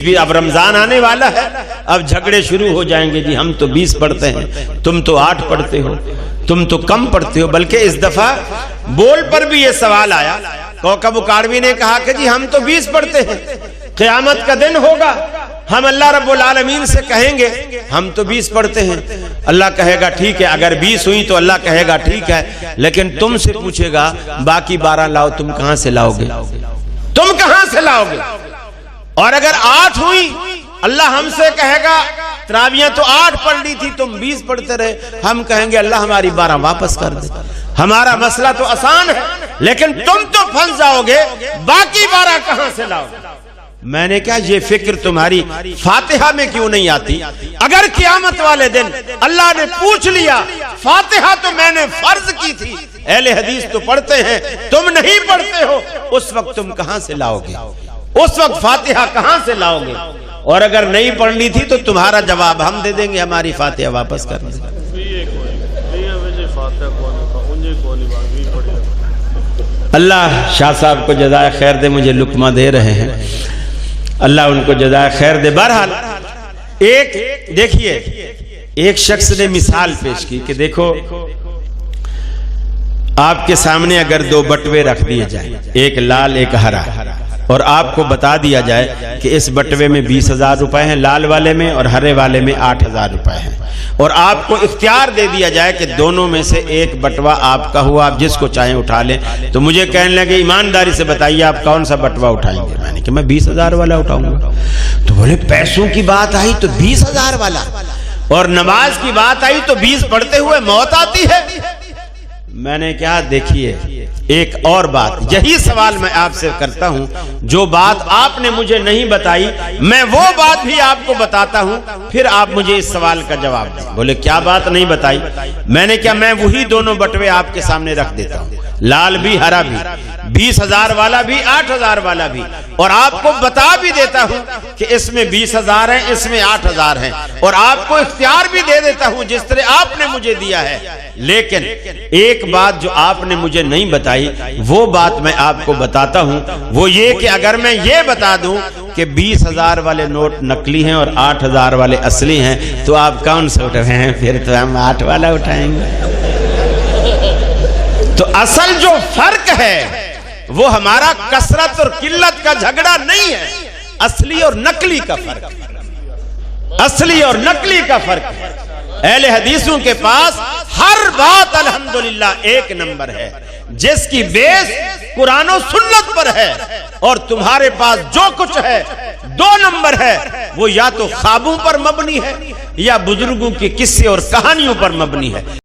بھی اب رمضان آنے والا ہے، اب جھگڑے شروع ہو جائیں گے، جی ہم تو 20 پڑھتے ہیں، تم تو 8 پڑھتے ہو، تم تو کم پڑھتے ہو۔ بلکہ اس دفعہ بول پر بھی یہ سوال آیا، کوکب اکاڑوی نے کہا کہ جی ہم تو 20 پڑھتے ہیں، قیامت کا دن ہوگا، ہم اللہ رب العالمین سے کہیں گے ہم تو 20 پڑھتے ہیں، اللہ کہے گا ٹھیک ہے، اگر 20 ہوئی تو اللہ کہے گا ٹھیک ہے، لیکن تم سے پوچھے گا باقی 12 لاؤ، تم کہاں سے لاؤ گے؟ تم کہاں سے لاؤ گے؟ اور اگر 8 ہوئی، اللہ ہم سے کہے گا تراویاں تو 8 پڑھ لی تھی، تم 20 پڑھتے رہے، ہم کہیں گے اللہ ہماری 12 واپس کر دے۔ ہمارا مسئلہ تو آسان ہے، لیکن تم تو پھنس جاؤ گے، باقی 12 کہاں سے لاؤ گے؟ میں نے کہا یہ فکر تمہاری فاتحہ میں کیوں نہیں آتی؟ اگر قیامت والے دن اللہ نے پوچھ لیا، فاتحہ تو میں نے فرض کی تھی، اہل حدیث تو پڑھتے ہیں، تم نہیں پڑھتے ہو، اس وقت تم کہاں سے لاؤ گے؟ اس وقت فاتحہ کہاں سے لاؤ گے؟ اور اگر نہیں پڑھنی تھی تو تمہارا جواب ہم دے دیں گے، ہماری فاتحہ واپس کر دیں۔ اللہ شاہ صاحب کو جزائے خیر دے، مجھے لقمہ دے رہے ہیں، اللہ ان کو جزائے خیر دے۔ بہرحال دیکھیے ایک شخص نے مثال پیش کی کہ دیکھو آپ کے سامنے اگر 2 بٹوے رکھ دیے جائیں، ایک لال ایک ہرا، اور آپ کو بتا دیا جائے کہ اس بٹوے میں 20,000 روپے ہیں، لال والے میں، اور ہرے والے میں 8,000 روپے ہیں، اور آپ کو اختیار دے دیا جائے کہ دونوں میں سے ایک بٹوا آپ کا ہوا، آپ جس کو چاہیں اٹھا لیں، تو مجھے کہنے لگے ایمانداری سے بتائیے آپ کون سا بٹوا اٹھائیں گے؟ میں نے کہا میں 20,000 والا اٹھاؤں گا۔ تو بولے پیسوں کی بات آئی تو 20,000 والا، اور نماز کی بات آئی تو 20 پڑھتے ہوئے موت آتی ہے۔ میں نے کہا دیکھیے ایک اور بات، یہی سوال میں آپ سے کرتا ہوں، جو بات آپ نے مجھے نہیں بتائی میں وہ بات بھی آپ کو بتاتا ہوں، پھر آپ مجھے اس سوال کا جواب دیں۔ بولے کیا بات نہیں بتائی؟ میں نے کہا میں وہی دونوں بٹوے آپ کے سامنے رکھ دیتا ہوں، لال بھی ہرا بھی، 20,000 والا بھی 8,000 والا بھی، اور آپ کو بتا بھی دیتا ہوں کہ اس میں 20,000 ہیں، اس میں 8,000 ہیں، اور آپ کو اختیار بھی دے دیتا ہوں جس طرح آپ نے مجھے دیا ہے۔ لیکن ایک بات جو آپ نے مجھے نہیں بتائی، وہ بات میں آپ کو بتاتا ہوں، وہ یہ کہ اگر میں یہ بتا دوں کہ 20,000 والے نوٹ نقلی ہیں اور 8,000 والے اصلی ہیں، تو آپ کون سے اٹھائیں ہیں؟ پھر تو ہم 8 والا اٹھائیں گے۔ تو اصل جو فرق ہے وہ ہمارا کثرت اور قلت کا جھگڑا نہیں ہے، اصلی اور نقلی کا فرق، اصلی اور نقلی کا فرق ہے۔ اہل حدیثوں کے پاس ہر بات الحمدللہ 1 نمبر ہے، جس کی بیس قرآن و سنت پر ہے، اور تمہارے پاس جو کچھ ہے 2 نمبر ہے، وہ یا تو خوابوں پر مبنی ہے یا بزرگوں کی قصے اور کہانیوں پر مبنی ہے۔